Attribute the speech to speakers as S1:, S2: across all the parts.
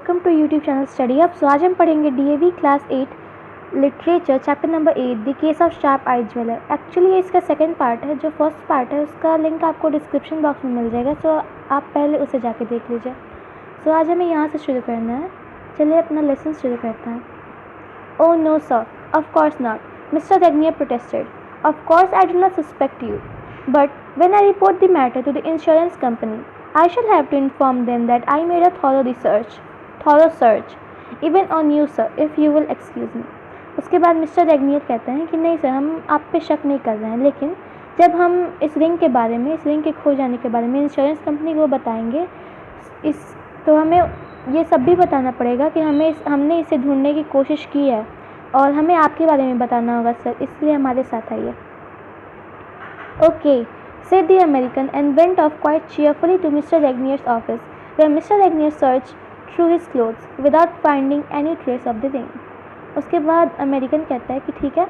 S1: Welcome to YouTube channel study up. So आज हम पढ़ेंगे DAV class 8 literature chapter number 8 the case of sharp eye jeweller. Actually ये इसका second part है। जो फर्स्ट पार्ट है उसका लिंक आपको डिस्क्रिप्शन बॉक्स में मिल जाएगा, सो आप पहले उसे जाके देख लीजिए। सो आज हमें यहाँ से शुरू करना है। चलिए अपना लेसन शुरू करते हैं। Oh no sir, of course not, mister Regnier protested. Of course I do not suspect you, but when I report the matter to the insurance company I shall have to inform them that I made a thorough search, even on you, sir, if you will excuse me. उसके बाद mister रेगनियर कहते हैं कि नहीं sir, हम आप पे शक नहीं कर रहे हैं, लेकिन जब हम इस रिंग के बारे में, इस रिंग के खो जाने के बारे में इंश्योरेंस कंपनी को बताएंगे, तो हमें ये सब भी बताना पड़ेगा कि हमने इसे ढूंढने की कोशिश की है और हमें आपके बारे में बताना होगा सर, इसलिए हमारे साथ आइए। Okay, said the American and went off quite cheerfully to Mr. Regnier's office, where Mr. Regnier searched through his clothes without finding any trace of the ring. उसके बाद अमेरिकन कहता है कि ठीक है,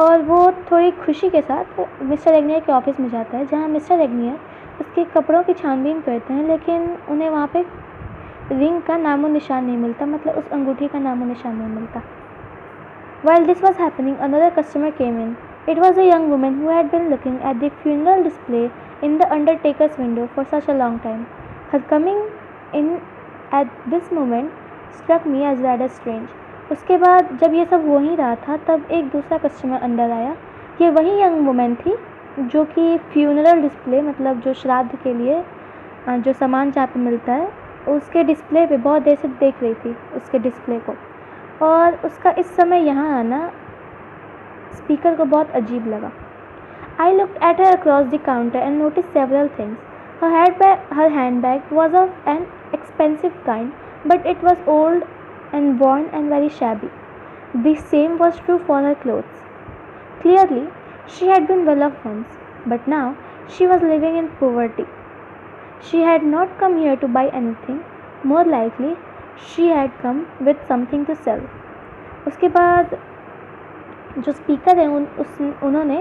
S1: और वो थोड़ी खुशी के साथ मिस्टर रेगनियर के ऑफिस में जाता है, जहाँ मिस्टर रेगनियर उसके कपड़ों की छानबीन करते हैं, लेकिन उन्हें वहाँ पे रिंग का नामो निशान नहीं मिलता, मतलब उस अंगूठी का नामो निशान नहीं मिलता। While this was happening, another customer came in. It was a young woman who had been looking at the funeral display in the undertaker's window for such a long time. Her coming in at this moment struck me as rather strange. उसके बाद जब ये सब हो ही रहा था, तब एक दूसरा कस्टमर अंदर आया। ये वही यंग वुमेन थी जो कि फ्यूनरल डिस्प्ले, मतलब जो श्राद्ध के लिए जो सामान जहाँ पे मिलता है, उसके डिस्प्ले पे बहुत देर से देख रही थी उसके डिस्प्ले को, और उसका इस समय यहाँ आना स्पीकर को बहुत अजीब लगा। I looked at her across the counter and noticed several things. Her handbag was of an expensive kind, but it was old and worn and very shabby. The same was true for her clothes. Clearly, she had been well off once, but now she was living in poverty. She had not come here to buy anything. More likely, she had come with something to sell. उसके बाद जो speaker है उन्होंने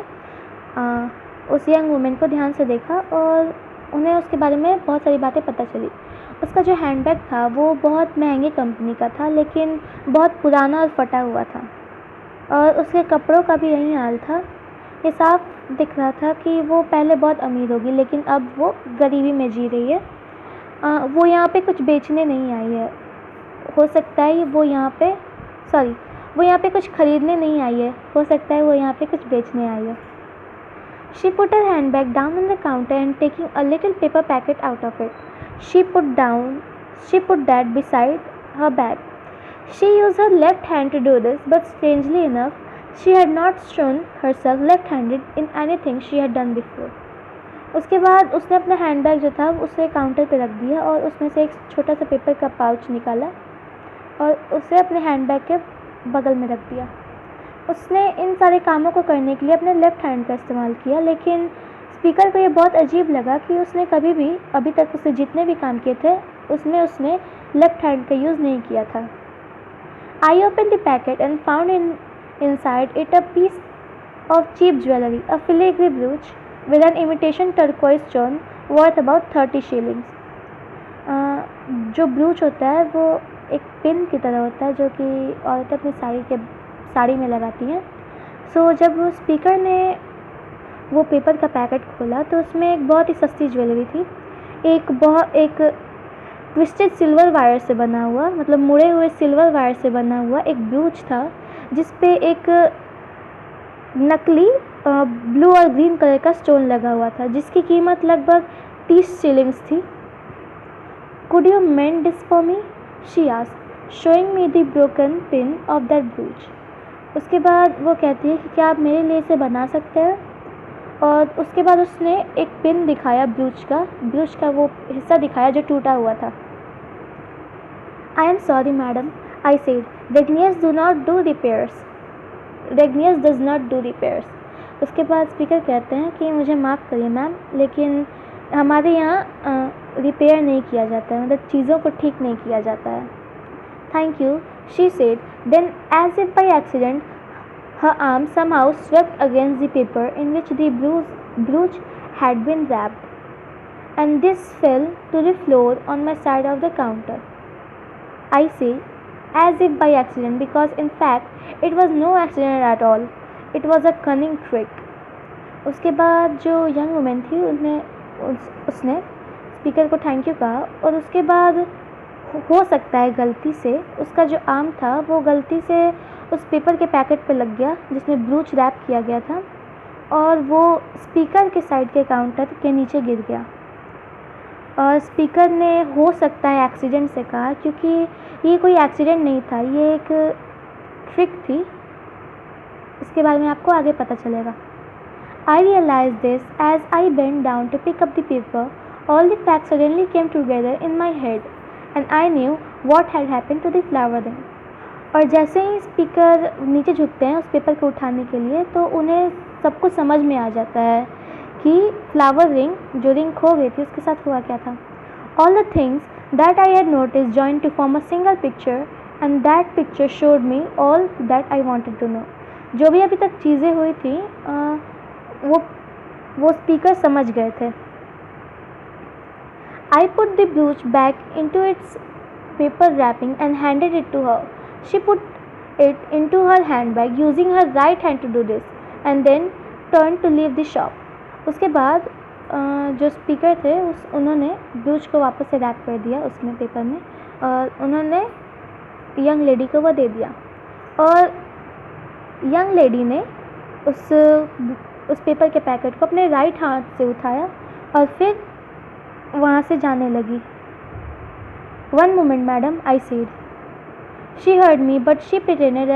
S1: उस young women को ध्यान से देखा और उन्हें उसके बारे में बहुत सारी बातें पता चली। उसका जो हैंडबैग था वो बहुत महंगे कंपनी का था, लेकिन बहुत पुराना और फटा हुआ था, और उसके कपड़ों का भी यही हाल था। ये साफ दिख रहा था कि वो पहले बहुत अमीर होगी, लेकिन अब वो गरीबी में जी रही है। वो यहाँ पे कुछ बेचने नहीं आई है, हो सकता है वो यहाँ पे कुछ खरीदने नहीं आई है, हो सकता है वो यहाँ पे कुछ बेचने आई है। She put her handbag down on the counter and taking a little paper packet out of it, she put that beside her bag. She used her left hand to do this, but strangely enough, she had not shown herself left-handed in anything she had done before. उसके बाद उसने अपना handbag जो था उसे counter पे रख दिया और उसमें से एक छोटा सा पेपर का पाउच निकाला और उसे अपने हैंडबैग के बगल में रख दिया। उसने इन सारे कामों को करने के लिए अपने लेफ़्ट हैंड का इस्तेमाल किया, लेकिन स्पीकर को ये बहुत अजीब लगा कि उसने कभी भी अभी तक उसने जितने भी काम किए थे उसमें उसने लेफ़्ट हैंड का यूज़ नहीं किया था। I open the packet and found inside it a piece of cheap jewellery, a filigree brooch with an imitation turquoise stone worth about 30 shillings. जो ब्रूच होता है वो एक पिन की तरह होता है जो कि औरतें अपनी साड़ी में लगाती हैं। सो जब वो स्पीकर ने वो पेपर का पैकेट खोला तो उसमें एक बहुत ही सस्ती ज्वेलरी थी। एक ट्विस्टेड सिल्वर वायर से बना हुआ, मतलब मुड़े हुए सिल्वर वायर से बना हुआ एक ब्रूच था, जिस पे एक नकली ब्लू और ग्रीन कलर का स्टोन लगा हुआ था, जिसकी कीमत लगभग 30 shillings थी। Could you mend this for me? She asked, showing me the broken pin of that brooch. उसके बाद वो कहती है कि क्या आप मेरे लिए इसे बना सकते हैं, और उसके बाद उसने एक पिन दिखाया, ब्रूच का वो हिस्सा दिखाया जो टूटा हुआ था। I am sorry madam, I said, Regniers does not do repairs. उसके बाद स्पीकर कहते हैं कि मुझे माफ़ करिए मैम, लेकिन हमारे यहाँ रिपेयर नहीं किया जाता है, मतलब चीज़ों को ठीक नहीं किया जाता है। Thank you, she said. Then, as if by accident, her arm somehow swept against the paper in which the brooch had been wrapped, and this fell to the floor on my side of the counter. I say, as if by accident, because in fact it was no accident at all. It was a cunning trick. उसके बाद जो young women थी उसने speaker को thank you कहा, और उसके बाद हो सकता है गलती से उसका जो आर्म था वो गलती से उस पेपर के पैकेट पे लग गया जिसमें ब्रूच रैप किया गया था, और वो स्पीकर के साइड के काउंटर के नीचे गिर गया। और स्पीकर ने हो सकता है एक्सीडेंट से कहा, क्योंकि ये कोई एक्सीडेंट नहीं था, ये एक ट्रिक थी। इसके बारे में आपको आगे पता चलेगा। I realized this as I bent down to pick up the paper. All the facts suddenly came together in my head, and I knew what had happened to the flower ring. और जैसे ही speaker नीचे झुकते हैं उस paper को उठाने के लिए, तो उन्हें सब कुछ समझ में आ जाता है कि फ्लावर रिंग, जो रिंग खो गई थी, उसके साथ हुआ क्या था। All the things that I had noticed joined to form a single picture, and that picture showed me all that I wanted to know. जो भी अभी तक चीज़ें हुई थी वो स्पीकर समझ गए थे। I put the brooch back into its paper wrapping and handed it to her. She put it into her handbag using her right hand to do this, and then turned to leave the shop. उसके बाद जो speaker थे उन्होंने ब्रूच को वापस से rap कर दिया उसमें पेपर में, और उन्होंने यंग लेडी को वो दे दिया, और यंग लेडी ने उस पेपर के पैकेट को अपने राइट हाथ से उठाया और फिर वहाँ से जाने लगी। One moment, madam, I said. She heard me, but she pretended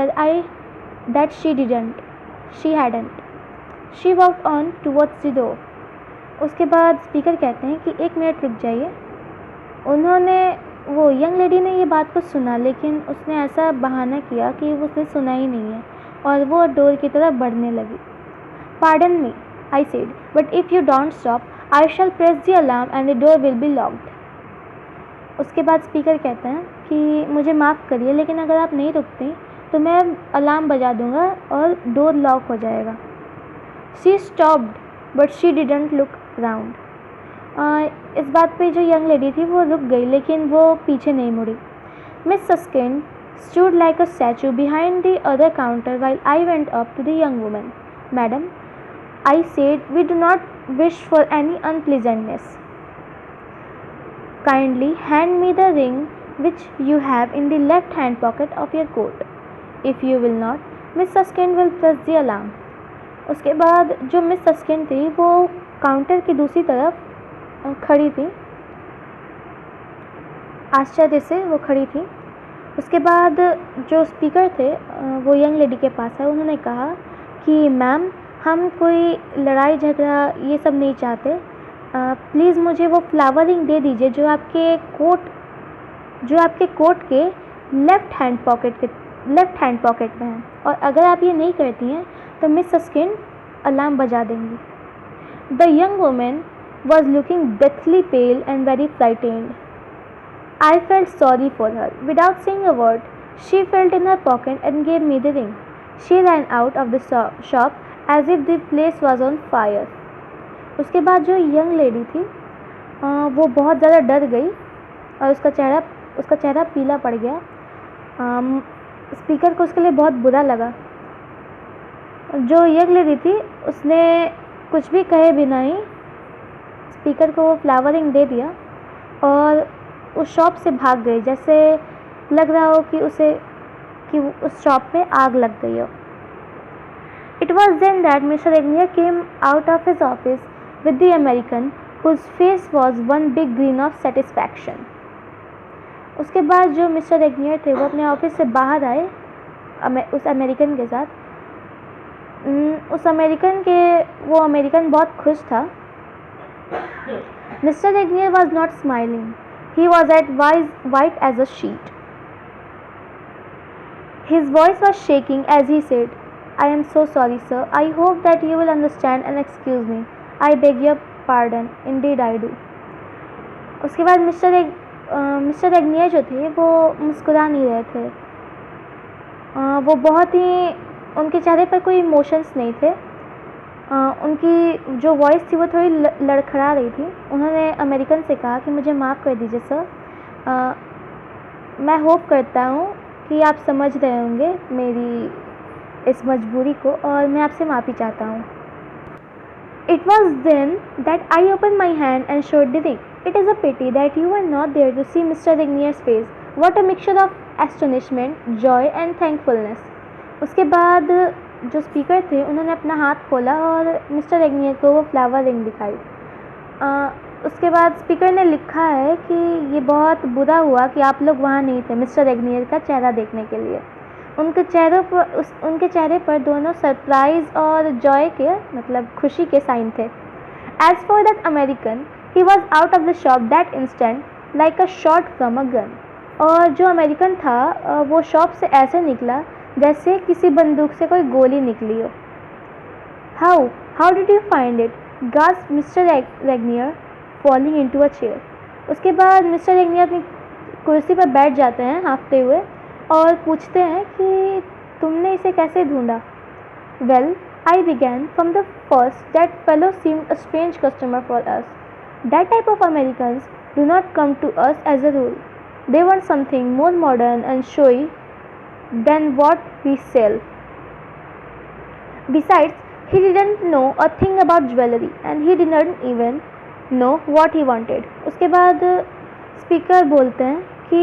S1: that she didn't. She hadn't. She walked on towards the door. उसके बाद स्पीकर कहते हैं कि 1 मिनट रुक जाइए। वो यंग लेडी ने ये बात को सुना, लेकिन उसने ऐसा बहाना किया कि उसने सुना ही नहीं है, और वो डोर की तरफ बढ़ने लगी। Pardon me, I said, but if you don't stop, I shall press the alarm and the door will be locked. उसके बाद स्पीकर कहते हैं कि मुझे माफ़ करिए, लेकिन अगर आप नहीं रुकती तो मैं अलार्म बजा दूंगा और डोर लॉक हो जाएगा। She stopped, but she didn't look round. इस बात पे जो यंग लेडी थी वो रुक गई, लेकिन वो पीछे नहीं मुड़ी। Miss Susskind stood like a statue behind the other counter while I went up to the young woman. Madam, I said, we do not wish for any unpleasantness. Kindly hand me the ring which you have in the left hand pocket of your coat. If you will not, Miss Susskind will press the alarm. उसके बाद जो miss सस्किन थी वो counter की दूसरी तरफ खड़ी थी, आश्चर्य से वो खड़ी थी। उसके बाद जो स्पीकर थे वो यंग लेडी के पास है, उन्होंने कहा कि मैम, हम कोई लड़ाई झगड़ा ये सब नहीं चाहते, प्लीज़ मुझे वो फ्लावर रिंग दे दीजिए जो आपके कोट के लेफ़्ट हैंड पॉकेट में है, और अगर आप ये नहीं करती हैं तो मिस सस्किन अलार्म बजा देंगी। The young women was looking deathly pale and very frightened. I felt sorry for her. Without saying a word, she felt in her pocket and gave me the ring. She ran out of the shop as if the place was on fire. उसके बाद जो young lady थी वो बहुत ज़्यादा डर गई और उसका चेहरा पीला पड़ गया। स्पीकर को उसके लिए बहुत बुरा लगा। जो यंग लेडी थी उसने कुछ भी कहे बिना ही स्पीकर को वो फ्लावर रिंग दे दिया और उस शॉप से भाग गई, जैसे लग रहा हो कि उस शॉप में आग लग गई हो। It was then that Mr. Regnier came out of his office with the American, whose face was one big grin of satisfaction. उसके बाद जो मिस्टर रेगनियर थे वो अपने ऑफिस से बाहर आए उस अमेरिकन के साथ। वो अमेरिकन बहुत खुश था। Mr. Regnier was not smiling. He was as white as a sheet. His voice was shaking as he said, I am so sorry, sir. I hope that you will understand and excuse me. I beg your pardon. Indeed I do. उसके बाद mister रेगनियर जो थे वो मुस्कुरा नहीं रहे थे। वो बहुत ही उनके चेहरे पर कोई इमोशंस नहीं थे। उनकी जो वॉइस थी वो थोड़ी लड़खड़ा रही थी। उन्होंने अमेरिकन से कहा कि मुझे माफ़ कर दीजिए सर, मैं होप करता हूँ कि आप समझ रहे होंगे मेरी इस मजबूरी को, और मैं आपसे माफ़ी चाहता हूँ। It was then that I opened my hand and showed the ring. It is a pity that you were not there to see Mr. Regnier's face. What a mixture of astonishment, joy and thankfulness. उसके बाद जो speaker थे उन्होंने अपना हाथ खोला और mister रेगनियर को वो फ्लावर रिंग दिखाई। उसके बाद स्पीकर ने लिखा है कि ये बहुत बुरा हुआ कि आप लोग वहाँ नहीं थे मिस्टर रेगनियर का चेहरा देखने के लिए। उनके चेहरे पर दोनों सरप्राइज़ और जॉय के मतलब खुशी के साइन थे। As for that American he was out of the shop that instant like a shot from a gun. और जो अमेरिकन था वो शॉप से ऐसे निकला जैसे किसी बंदूक से कोई गोली निकली हो। How did you find it? Gasped mister Regnier falling into a chair. उसके बाद मिस्टर रेगनियर अपनी कुर्सी पर बैठ जाते हैं हाँफते हुए और पूछते हैं कि तुमने इसे कैसे ढूंढा? Well, I began from the first that fellow seemed a strange customer for us. That type of Americans do not come to us as a rule. They want something more modern and showy than what we sell. Besides, he didn't know a thing about jewelry and he didn't even know what he wanted. उसके बाद speaker बोलते हैं कि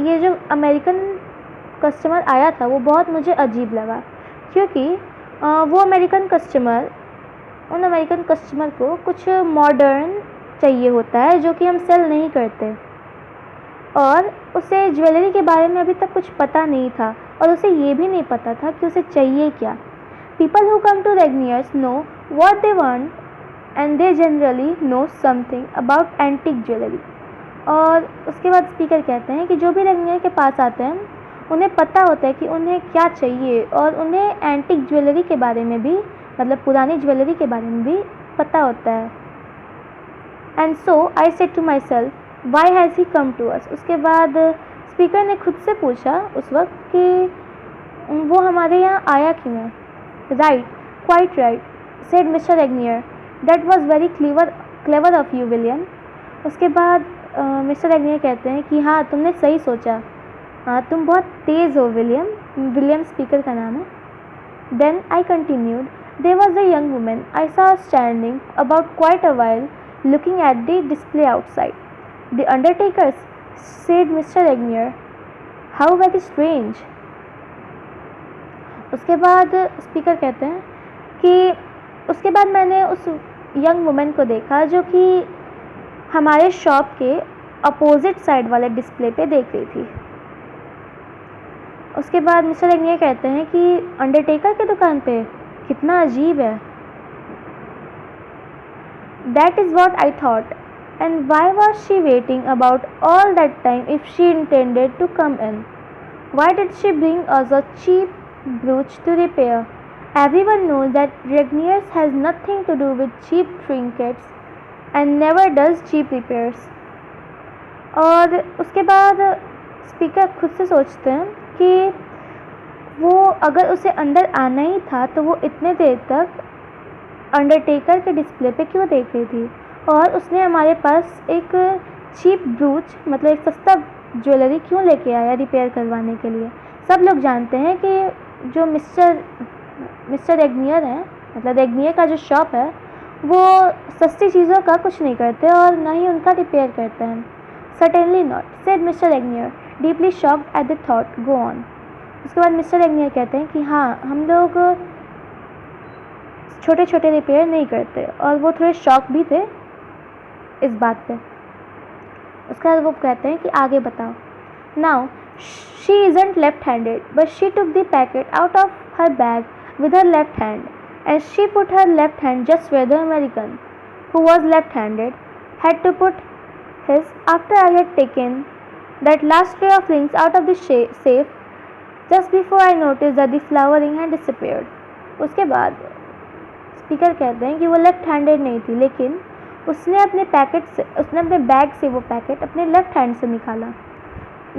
S1: ये जो American customer आया था वो बहुत मुझे अजीब लगा, क्योंकि वो उन अमेरिकन कस्टमर को कुछ मॉडर्न चाहिए होता है जो कि हम सेल नहीं करते, और उसे ज्वेलरी के बारे में अभी तक कुछ पता नहीं था और उसे ये भी नहीं पता था कि उसे चाहिए क्या। People who come to Regnier's know what they want and they generally know something about antique jewellery. और उसके बाद स्पीकर कहते हैं कि जो भी रेगनियर के पास आते हैं उन्हें पता होता है कि उन्हें क्या चाहिए और उन्हें एंटीक ज्वेलरी के बारे में भी मतलब पुरानी ज्वेलरी के बारे में भी पता होता है। And so I said to myself, why has he come to us. उसके बाद स्पीकर ने खुद से पूछा उस वक्त कि वो हमारे यहाँ आया क्यों है। Right, quite right, said mister Regnier, that was very clever of you William. उसके बाद मिस्टर रेगनियर कहते हैं कि हाँ, तुमने सही सोचा, हाँ तुम बहुत तेज़ हो विलियम। विलियम स्पीकर का नाम है। Then I continued, there was a young woman I saw standing about quite a while looking at the display outside. The undertakers, said Mr. Regnier. How very strange. उसके बाद speaker कहते हैं कि उसके बाद मैंने उस यंग वुमन को देखा जो कि हमारे शॉप के अपोजिट साइड वाले डिस्प्ले पे देख रही थी। उसके बाद मिस्टर रेगनियर कहते हैं कि अंडरटेकर की दुकान पे, कितना अजीब है। That is what I thought. And why was she waiting about all that time if she intended to come in? Why did she bring us a cheap brooch to repair? Everyone knows that Regnier's has nothing to do with cheap trinkets and never does cheap repairs. और उसके बाद speaker खुद से सोचते हैं कि वो अगर उसे अंदर आना ही था तो वो इतने देर तक अंडरटेकर के डिस्प्ले पे क्यों देख रही थी, और उसने हमारे पास एक चीप ब्रूच मतलब एक सस्ता ज्वेलरी क्यों लेके आया रिपेयर करवाने के लिए। सब लोग जानते हैं कि जो मिस्टर रेगनियर है मतलब रेगनियर का जो शॉप है वो सस्ती चीज़ों का कुछ नहीं करते और ना ही उनका रिपेयर करते हैं। Certainly not, said mister Regnier deeply shocked at the thought, go on. उसके बाद मिस्टर रेगनियर कहते हैं कि हाँ, हम लोग छोटे छोटे रिपेयर नहीं करते, और वो थोड़े शॉक भी थे इस बात पे। उसके बाद वो कहते हैं कि आगे बताओ। Now she isn't left handed but she took the packet out of her bag with her left hand, and she put her left hand just where the American, who was left-handed, had to put his after I had taken that last tray of rings out of the safe just before I noticed that the flower ring had disappeared. उसके बाद speaker कहते हैं कि वो left handed नहीं थी, लेकिन उसने अपने बैग से वो पैकेट अपने लेफ्ट हैंड से निकाला,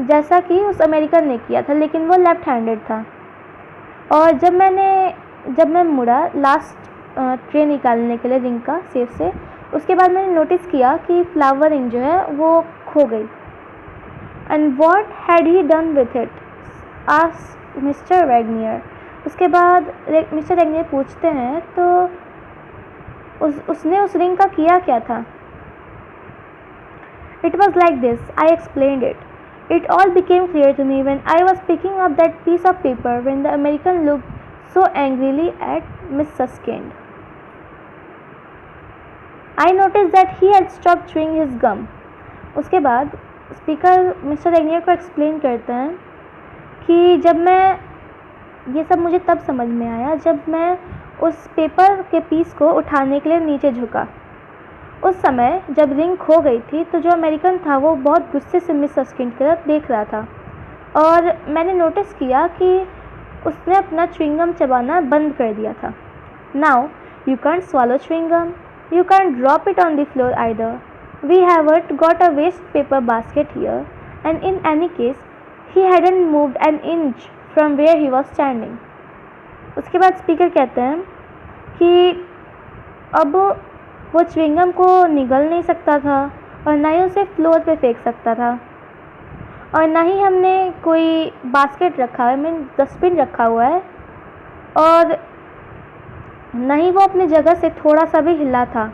S1: जैसा कि उस अमेरिकन ने किया था, लेकिन वो लेफ्ट हैंडेड था। और जब मैं मुड़ा लास्ट ट्रे निकालने के लिए रिंग का सेफ से, उसके बाद मैंने नोटिस किया कि फ्लावर रिंग जो है वो खो गई। And what had he done with it, asked mister Wagnier. उसके बाद मिस्टर वैगनियर पूछते हैं तो उसने उस रिंग का किया क्या था। It was like this, I explained it. It all became clear to me when I was picking up that piece of paper when the American looked so angrily at Miss Suskind. I noticed that he had stopped chewing his gum. उसके बाद speaker mister वैगनियर को explain करते हैं कि जब मैं ये सब मुझे तब समझ में आया जब मैं उस पेपर के पीस को उठाने के लिए नीचे झुका। उस समय जब रिंग खो गई थी तो जो अमेरिकन था वो बहुत गुस्से से मिस सस्किंड की तरफ देख रहा था और मैंने नोटिस किया कि उसने अपना च्युइंगम चबाना बंद कर दिया था। Now you can't swallow chewing gum, you can't drop it on the floor either, we haven't got a waste paper basket here and in any case he hadn't moved an inch from where he was standing. उसके बाद speaker कहते हैं कि अब वो chewing gum को निगल नहीं सकता था और ना ही उसे फ्लोर पे फेंक सकता था और ना ही हमने कोई बास्केट रखा है, मीन डस्टबिन रखा हुआ है और ना ही वो अपनी जगह से थोड़ा सा भी हिला था।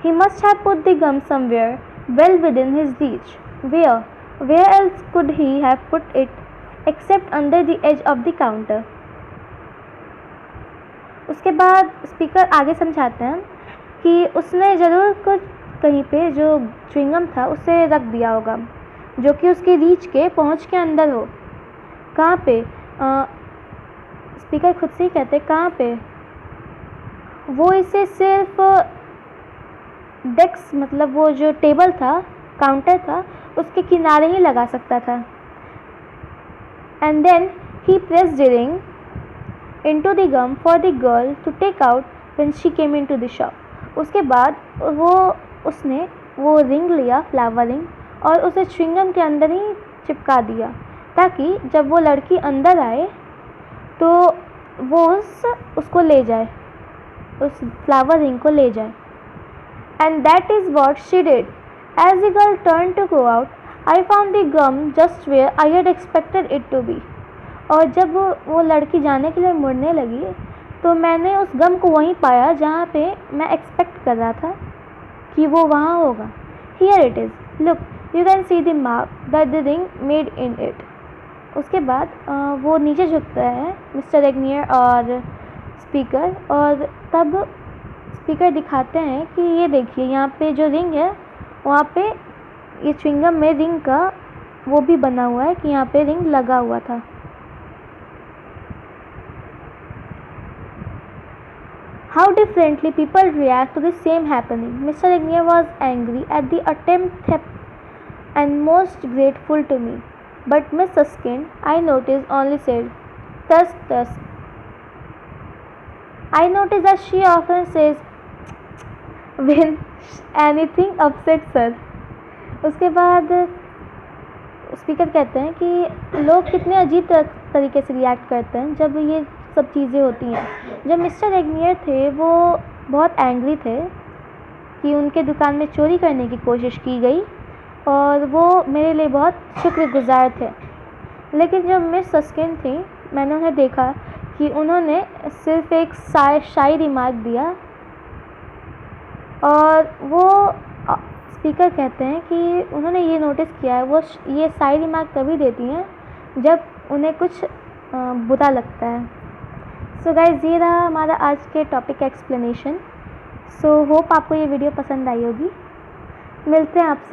S1: He must have put the gum somewhere well within his reach, where else could he have put it except under the edge of the counter. उसके बाद स्पीकर आगे समझाते हैं कि उसने ज़रूर कुछ कहीं पे जो च्युइंगम था उसे रख दिया होगा जो कि उसके रीच के पहुंच के अंदर हो। कहाँ पे? स्पीकर खुद से ही कहते कहाँ पे? वो इसे सिर्फ डेस्क मतलब वो जो टेबल था, काउंटर था, उसके किनारे ही लगा सकता था। And then he pressed the ring into the gum for the girl to take out when she came into the shop. उसके बाद उसने वो रिंग लिया, फ्लावर रिंग, और उसे च्युइंगम के अंदर ही चिपका दिया ताकि जब वो लड़की अंदर आए तो वो उसको ले जाए, उस फ्लावर रिंग को ले जाए। And that is what she did. As the girl turn to go out I found the gum just where I had expected it to be. और जब वो लड़की जाने के लिए मुड़ने लगी तो मैंने उस गम को वहीं पाया जहाँ पे मैं एक्सपेक्ट कर रहा था कि वो वहाँ होगा। Here it is, look you can see the mark that the ring made in it. उसके बाद वो नीचे झुकता है मिस्टर वैगनियर और स्पीकर, और तब स्पीकर दिखाते हैं कि ये देखिए यहाँ पे जो रिंग है वहाँ पे ये च्युइंगम में रिंग का वो भी बना हुआ है कि यहाँ पे रिंग लगा हुआ था। How differently people react to the same happening. Mr. Wagner was angry at the attempt and most grateful to me. But Miss Suskind, I noticed, only said, "Tusk, tusk." I noticed that she often says when anything upsets her. उसके बाद speaker कहते हैं कि लोग कितने अजीब तरीके से रिएक्ट करते हैं जब ये सब चीज़ें होती हैं। जब मिस्टर वैगनियर थे वो बहुत एंग्री थे कि उनके दुकान में चोरी करने की कोशिश की गई और वो मेरे लिए बहुत शुक्रगुजार थे। लेकिन जब मिस सस्किंड थी मैंने उन्हें देखा कि उन्होंने सिर्फ एक शाई रिमार्क दिया और वो स्पीकर कहते हैं कि उन्होंने ये नोटिस किया है वो ये शाई रिमार्क तभी देती हैं जब उन्हें कुछ बुरा लगता है। सो गाइस ये रहा हमारा आज के टॉपिक का एक्सप्लेनेशन। सो होप आपको ये वीडियो पसंद आई होगी। मिलते हैं आपसे